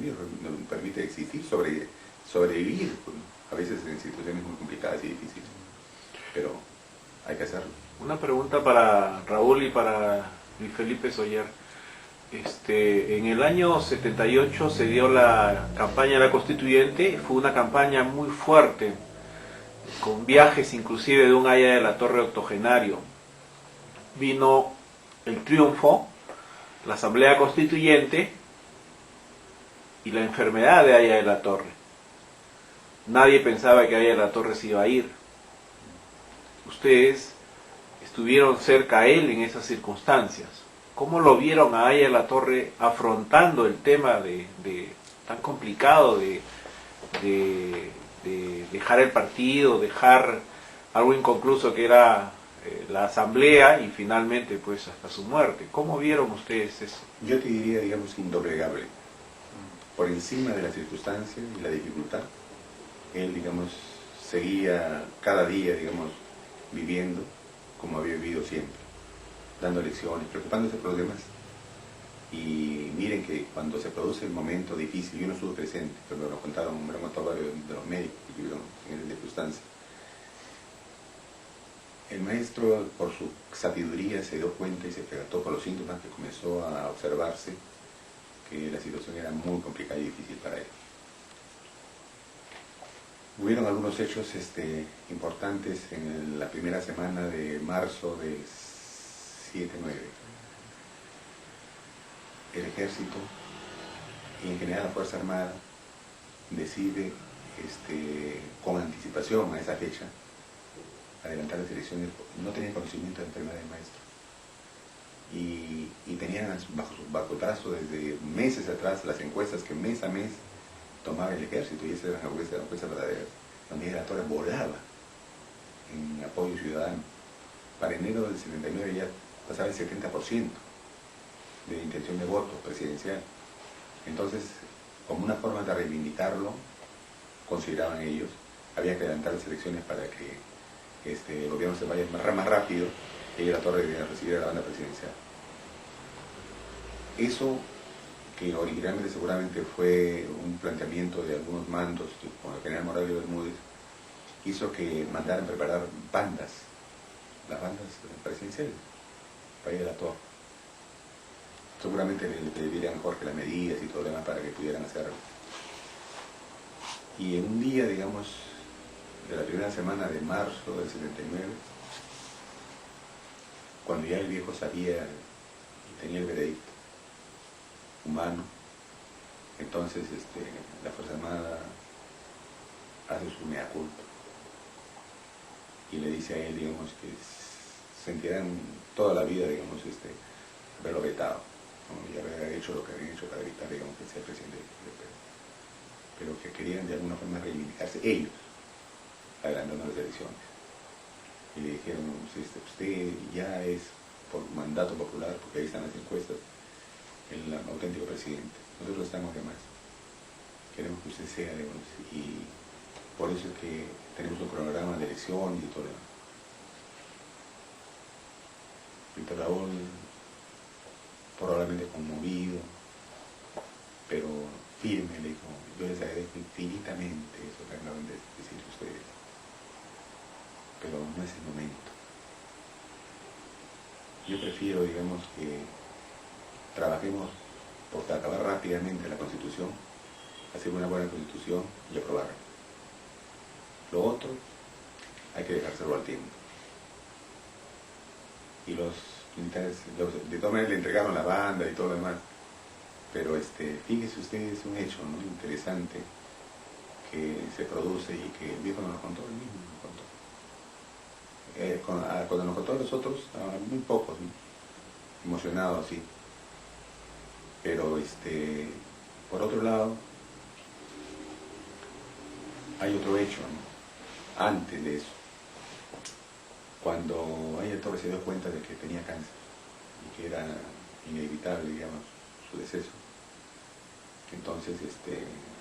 medios nos permite existir, sobrevivir, pues, a veces en situaciones muy complicadas y difíciles, pero hay que hacerlo. Una pregunta para Raúl y para Luis Felipe Soller. En el año 78 se dio la campaña de la Constituyente, fue una campaña muy fuerte, con viajes inclusive de un Aya de la Torre octogenario. Vino el triunfo, la Asamblea Constituyente y la enfermedad de Aya de la Torre. Nadie pensaba que Aya de la Torre se iba a ir. Ustedes estuvieron cerca a él en esas circunstancias. ¿Cómo lo vieron a Aya de la Torre afrontando el tema tan complicado de dejar el partido, dejar algo inconcluso que era la asamblea y finalmente pues hasta su muerte? ¿Cómo vieron ustedes eso? Yo te diría, digamos, indoblegable. Por encima de las circunstancias y la dificultad, él, digamos, seguía cada día, digamos, viviendo como había vivido siempre, dando lecciones, preocupándose por los demás. Y miren que cuando se produce el momento difícil, yo no estuve presente, pero me lo contaron varios de los médicos que vivieron en esa circunstancia. El maestro, por su sabiduría, se dio cuenta y se percató por los síntomas que comenzó a observarse que la situación era muy complicada y difícil para él. Hubieron algunos hechos importantes en la primera semana de marzo del 7-9. El ejército y en general la Fuerza Armada decide con anticipación a esa fecha adelantar las elecciones. No tenían conocimiento de la enfermedad del maestro y tenían bajo el brazo desde meses atrás las encuestas que mes a mes tomaba el ejército, y esa era la encuesta verdadera, donde la Torre volaba en apoyo ciudadano. Para enero del 79 ya pasaba el 70% de intención de voto presidencial. Entonces, como una forma de reivindicarlo, consideraban ellos, había que adelantar las elecciones para que el gobierno se vaya más rápido y la Torre debía recibir a la banda presidencial. Eso, que originalmente seguramente fue un planteamiento de algunos mandos, como el general Morales Bermúdez, hizo que mandaran preparar bandas, las bandas presidenciales, para ir a la Torre. Seguramente le dirían Jorge las medidas y todo lo demás para que pudieran hacerlo. Y en un día, digamos, de la primera semana de marzo del 79, cuando ya el viejo sabía y tenía el veredicto humano, entonces la Fuerza Armada hace su mea culpa y le dice a él, digamos, que sentirán toda la vida, digamos, haberlo vetado, ¿no? Y haber hecho lo que habían hecho para evitar, digamos, que sea presidente del Perú, pero que querían de alguna forma reivindicarse ellos, adelantando las elecciones. Y le dijeron, usted ya es por mandato popular, porque ahí están las encuestas, el auténtico presidente. Nosotros estamos de más. Queremos que usted sea, digamos, y por eso es que tenemos un cronograma de elecciones y todo lo demás. Víctor Raúl, probablemente conmovido, pero firme, le dijo, yo les agradezco infinitamente eso que acaban de decir ustedes, pero no es el momento. Yo prefiero, digamos, que trabajemos por acabar rápidamente la Constitución, hacer una buena Constitución y aprobarla. Lo otro hay que dejárselo al tiempo. Y los militares, de todas maneras le entregaron la banda y todo lo demás, pero fíjese ustedes, es un hecho, ¿no?, interesante que se produce y que el viejo nos lo contó, él mismo nos contó. Cuando nos contó a nosotros, muy pocos, ¿no?, emocionados así. Pero por otro lado, hay otro hecho, ¿no?, antes de eso. Cuando Aya Torre se dio cuenta de que tenía cáncer y que era inevitable, digamos, su deceso, entonces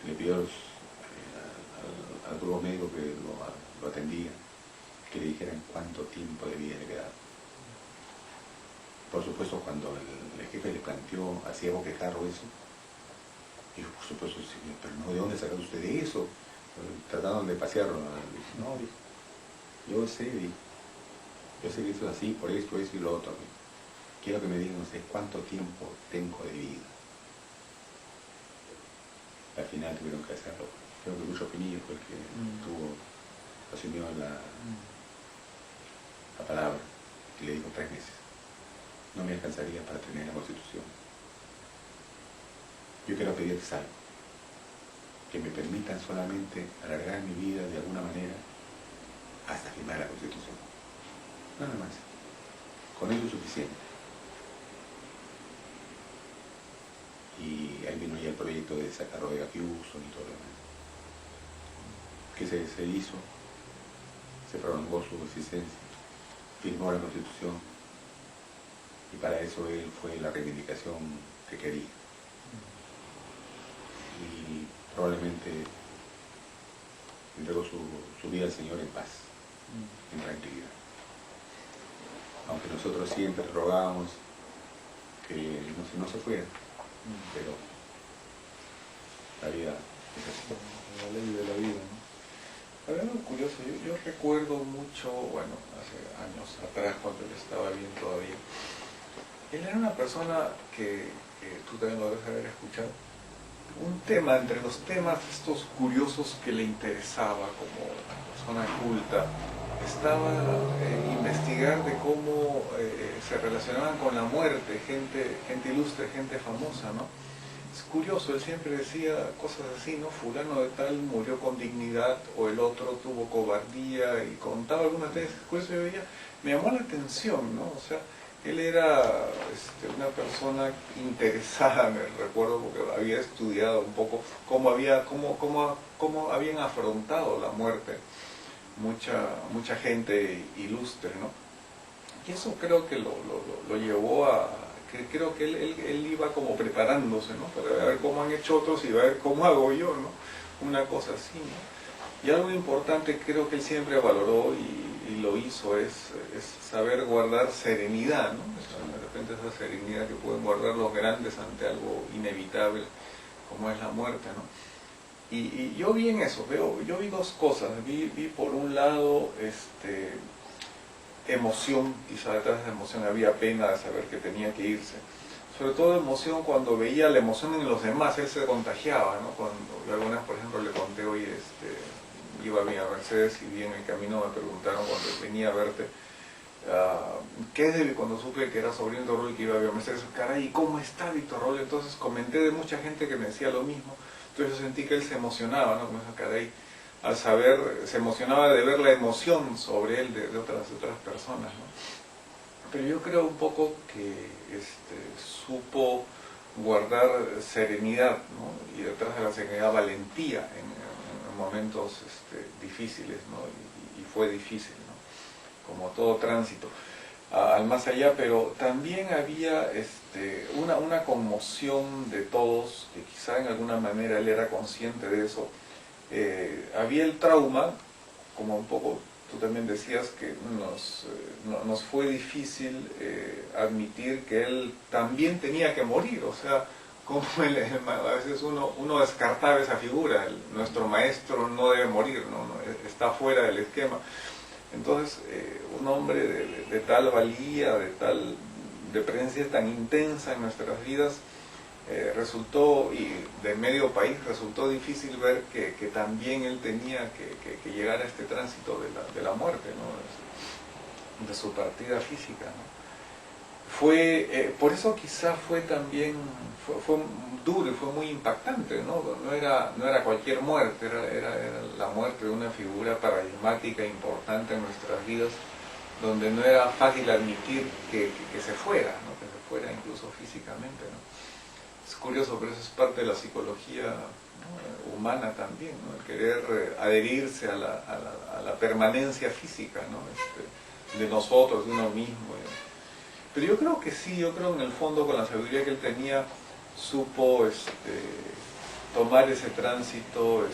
le pidió al grupo médico que lo atendía que le dijeran cuánto tiempo de vida le quedaba. Por supuesto, cuando el jefe le planteó, hacía boquejarro eso, Y yo, por supuesto, sí, pero no, ¿de dónde sacó usted eso? Trataron de pasearlo. No, dijo, yo sé, dijo, yo sé que eso es así, por esto, eso y lo otro. Dijo. Quiero que me digan ustedes cuánto tiempo tengo de vida. Al final tuvieron que hacerlo. Creo que Lucho Pinillo fue el que asumió la palabra y le dijo 3 meses. No me alcanzaría para tener la Constitución. Yo quiero pedirles algo, que me permitan solamente alargar mi vida de alguna manera hasta firmar la Constitución. Nada más. Con eso es suficiente. Y ahí vino ya el proyecto de sacar Rodríguez Piuso y todo lo demás. Que se hizo, se prolongó su existencia, firmó la Constitución y para eso él fue la reivindicación que quería. Y probablemente entregó su vida al Señor en paz, en tranquilidad. Aunque nosotros siempre rogábamos que no se fuera, pero la vida es así. La ley de la vida, ¿no? Pero algo curioso, yo recuerdo mucho, bueno, hace años atrás cuando él estaba bien todavía, él era una persona que tú también lo debes haber escuchado, un tema entre los temas estos curiosos que le interesaba como persona culta, estaba investigar de cómo se relacionaban con la muerte, gente ilustre, gente famosa, ¿no? Es curioso, él siempre decía cosas así, ¿no? Fulano de tal murió con dignidad, o el otro tuvo cobardía, y contaba algunas veces, después yo veía, me llamó la atención, ¿no? O sea, él era una persona interesada, me recuerdo, porque había estudiado un poco cómo habían afrontado la muerte mucha gente ilustre, ¿no? Y eso creo que lo llevó a... Creo que él iba como preparándose, ¿no? Para ver cómo han hecho otros y ver cómo hago yo, ¿no? Una cosa así, ¿no? Y algo importante creo que él siempre valoró y lo hizo es saber guardar serenidad, ¿no? De repente esa serenidad que pueden guardar los grandes ante algo inevitable como es la muerte, ¿no? Y yo vi en eso, yo vi dos cosas. Vi por un lado emoción, quizá detrás de la emoción había pena de saber que tenía que irse. Sobre todo emoción cuando veía la emoción en los demás, él se contagiaba, ¿no? Cuando yo algunas, por ejemplo, le conté hoy, iba bien a Mercedes y vi en el camino me preguntaron cuando venía a verte, ¿qué es de cuando supe que era sobrino de Rol y que iba a ver a Mercedes? Caray, ¿cómo está Víctor Rol? Entonces comenté de mucha gente que me decía lo mismo, entonces yo sentí que él se emocionaba, ¿no? Como esa caray, al saber, se emocionaba de ver la emoción sobre él de otras personas, ¿no? Pero yo creo un poco que supo guardar serenidad, ¿no? Y detrás de la serenidad valentía en momentos difíciles, ¿no? Y fue difícil, ¿no? Como todo tránsito al más allá, pero también había una conmoción de todos, que quizá en alguna manera él era consciente de eso. Había el trauma, como un poco tú también decías, que nos fue difícil admitir que él también tenía que morir, o sea, como a veces uno descartaba esa figura, nuestro maestro no debe morir, ¿no? Está fuera del esquema. Entonces, un hombre de tal valía, de presencia tan intensa en nuestras vidas, resultó, y de medio país, resultó difícil ver que también él tenía que llegar a este tránsito de la muerte, ¿no? De su partida física, ¿no? Por eso quizá fue también, fue duro y fue muy impactante, ¿no? No era cualquier muerte, era la muerte de una figura paradigmática importante en nuestras vidas, donde no era fácil admitir que se fuera, ¿no? Que se fuera incluso físicamente, ¿no? Es curioso, pero eso es parte de la psicología, ¿no? Humana también, ¿no? El querer adherirse a la permanencia física, ¿no? De nosotros, de uno mismo. Pero yo creo que sí, yo creo en el fondo con la sabiduría que él tenía, supo tomar ese tránsito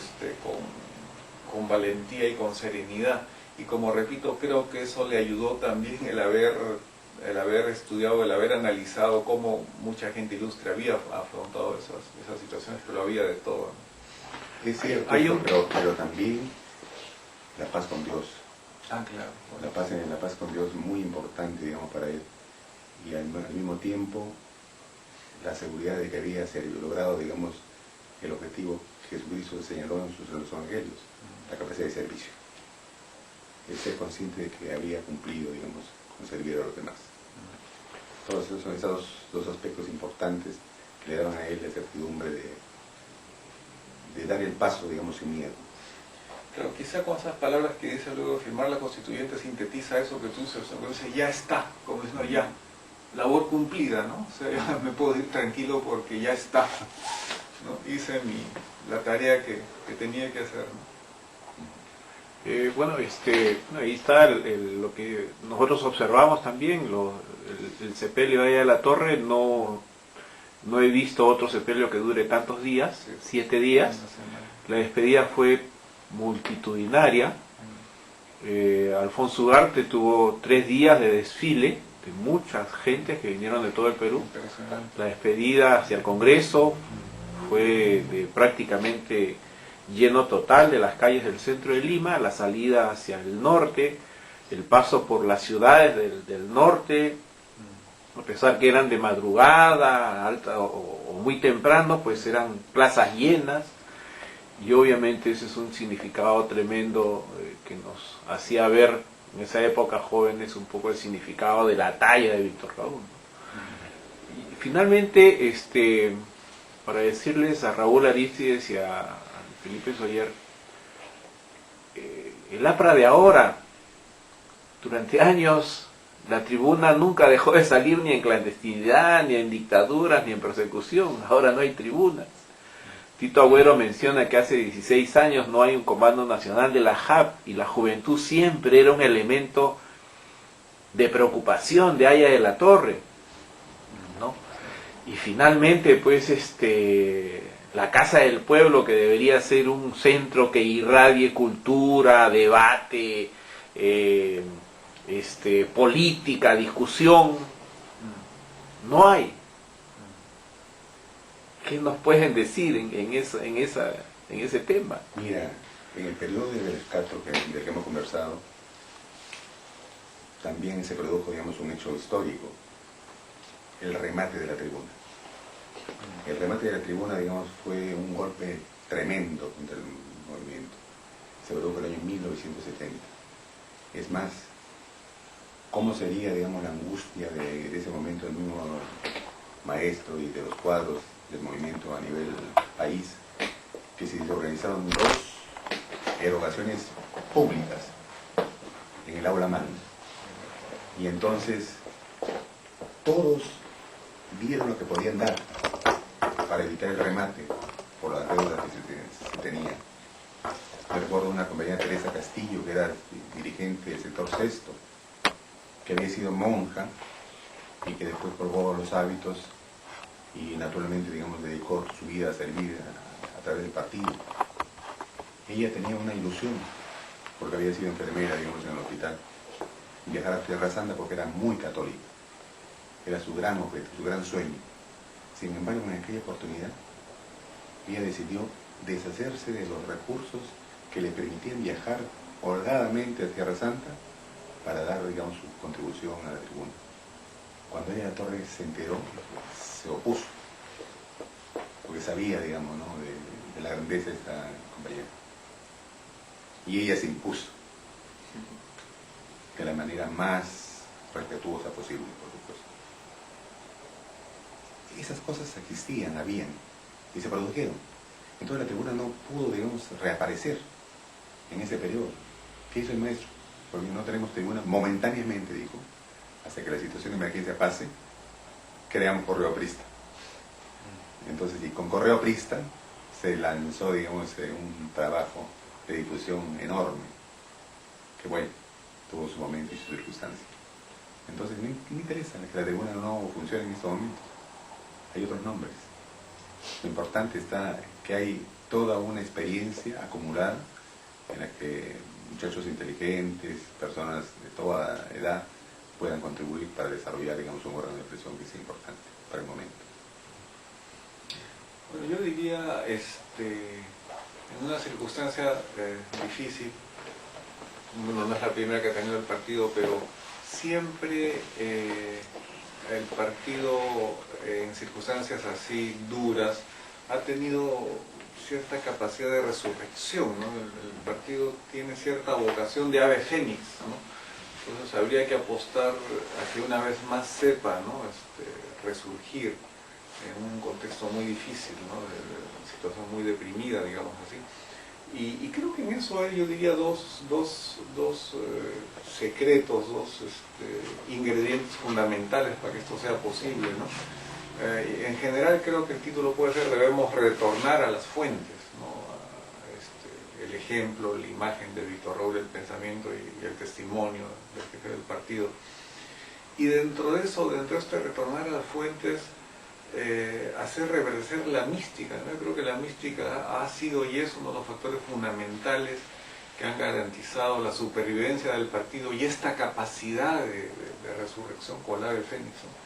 con valentía y con serenidad. Y como repito, creo que eso le ayudó también el haber el haber estudiado, el haber analizado cómo mucha gente ilustre había afrontado esas situaciones, que lo había de todo, ¿no? Es cierto, pero también la paz con Dios. Ah, claro. La paz con Dios es muy importante, digamos, para él. Y al mismo tiempo, la seguridad de que había logrado, digamos, el objetivo que Jesucristo señaló en los evangelios, la capacidad de servicio. El ser consciente de que había cumplido, digamos, con servir a los demás. Todos esos son esos dos aspectos importantes que le daban a él la certidumbre de dar el paso, digamos, sin miedo. Claro, quizá con esas palabras que dice luego firmar la Constituyente sintetiza eso que tú dices, ya está, como diciendo ya, labor cumplida, ¿no? O sea, ya me puedo ir tranquilo porque ya está, ¿no? Hice la tarea que tenía que hacer, ¿no? Bueno, ahí está lo que nosotros observamos también, el sepelio allá de la torre. No he visto otro sepelio que dure tantos días, 7 días. La despedida fue multitudinaria. Alfonso Ugarte tuvo 3 días de desfile de mucha gente que vinieron de todo el Perú. La despedida hacia el Congreso fue prácticamente lleno total de las calles del centro de Lima, la salida hacia el norte, el paso por las ciudades del norte, a pesar que eran de madrugada, alta o muy temprano, pues eran plazas llenas, y obviamente ese es un significado tremendo que nos hacía ver en esa época jóvenes un poco el significado de la talla de Víctor Raúl. Y finalmente, para decirles a Raúl Arístides y a Felipe Soller, el APRA de ahora, durante años, la tribuna nunca dejó de salir ni en clandestinidad, ni en dictaduras, ni en persecución. Ahora no hay tribunas. Tito Agüero menciona que hace 16 años no hay un comando nacional de la JAP, y la juventud siempre era un elemento de preocupación de Haya de la Torre, ¿no? Y finalmente, pues, la Casa del Pueblo, que debería ser un centro que irradie cultura, debate, política, discusión, no hay. ¿Qué nos pueden decir en ese tema? Mira, en el periodo del rescate del que hemos conversado, también se produjo, digamos, un hecho histórico, el remate de la tribuna. El remate de la tribuna, digamos, fue un golpe tremendo contra el movimiento. Se produjo en el año 1970. Es más, ¿cómo sería, digamos, la angustia de ese momento del mismo maestro y de los cuadros del movimiento a nivel país, que se organizaron 2 erogaciones públicas en el aula magna? Y entonces todos dieron lo que podían dar para evitar el remate por las deudas que se tenían. Me recuerdo una compañera, Teresa Castillo, que era dirigente del sector sexto, que había sido monja y que después probó los hábitos y naturalmente, digamos, dedicó su vida a servir a través del partido. Ella tenía una ilusión, porque había sido enfermera, digamos, en el hospital, viajar a Tierra Santa porque era muy católica. Era su gran objeto, su gran sueño. Sin embargo, en aquella oportunidad, ella decidió deshacerse de los recursos que le permitían viajar holgadamente a Tierra Santa para dar, digamos, su contribución a la tribuna. Cuando ella de la Torre se enteró, se opuso, porque sabía, digamos, ¿no?, de la grandeza de esta compañera. Y ella se impuso de la manera más respetuosa posible, por supuesto. Esas cosas existían, habían, y se produjeron. Entonces la tribuna no pudo, digamos, reaparecer en ese periodo. ¿Qué hizo el maestro? Porque no tenemos tribuna momentáneamente, dijo, hasta que la situación de emergencia pase, creamos Correo Aprista. Entonces, y con Correo Aprista se lanzó, digamos, un trabajo de difusión enorme, que bueno, tuvo su momento y su circunstancia. Entonces, no interesa que la tribuna no funcione en estos momentos. Hay otros nombres. Lo importante está que hay toda una experiencia acumulada en la que muchachos inteligentes, personas de toda edad, puedan contribuir para desarrollar, digamos, un órgano de presión que es importante para el momento. Bueno, yo diría, en una circunstancia difícil, bueno, no es la primera que ha tenido el partido, pero siempre el partido en circunstancias así duras ha tenido cierta capacidad de resurrección, ¿no? El partido tiene cierta vocación de ave fénix, ¿no? Entonces habría que apostar a que una vez más sepa, ¿no? Resurgir en un contexto muy difícil, ¿no? De situación muy deprimida, digamos así. Y creo que en eso hay, yo diría, dos secretos, ingredientes fundamentales para que esto sea posible, ¿no? En general creo que el título puede ser: debemos retornar a las fuentes, ¿no? El ejemplo, la imagen de Víctor Roule, el pensamiento y el testimonio del jefe del partido. Y dentro de eso, dentro de retornar a las fuentes, hacer reverdecer la mística, ¿no? Yo creo que la mística ha sido y es uno de los factores fundamentales que han garantizado la supervivencia del partido y esta capacidad de resurrección con el ave fénix, ¿no?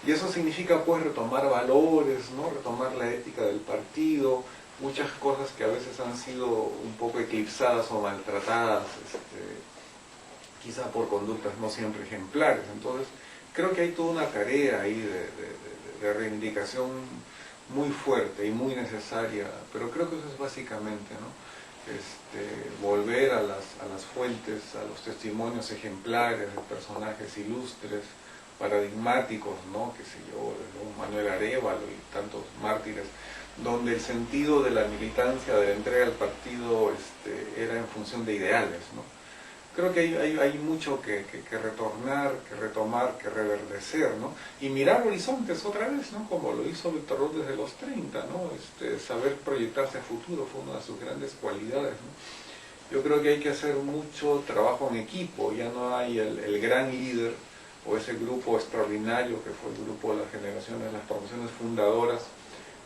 Y eso significa pues retomar valores, ¿no? Retomar la ética del partido, muchas cosas que a veces han sido un poco eclipsadas o maltratadas, quizá por conductas no siempre ejemplares. Entonces creo que hay toda una tarea ahí de reivindicación muy fuerte y muy necesaria, pero creo que eso es básicamente, ¿no? Volver a las fuentes, a los testimonios ejemplares de personajes ilustres, paradigmáticos, ¿no? Qué sé yo, Manuel Arévalo y tantos mártires, donde el sentido de la militancia, de la entrega al partido, era en función de ideales, ¿no? Creo que hay mucho que retornar, que retomar, que reverdecer, ¿no? Y mirar horizontes otra vez, ¿no? Como lo hizo Víctor Roule desde los 30, ¿no? Saber proyectarse a futuro fue una de sus grandes cualidades, ¿no? Yo creo que hay que hacer mucho trabajo en equipo, ya no hay el gran líder o ese grupo extraordinario que fue el grupo de las generaciones, las promociones fundadoras,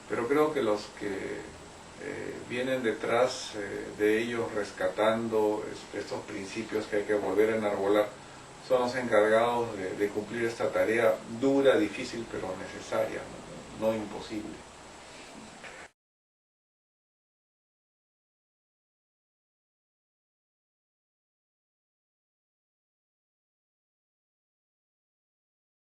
pero creo que los que vienen detrás de ellos rescatando estos principios que hay que volver a enarbolar son los encargados de cumplir esta tarea dura, difícil, pero necesaria, no imposible.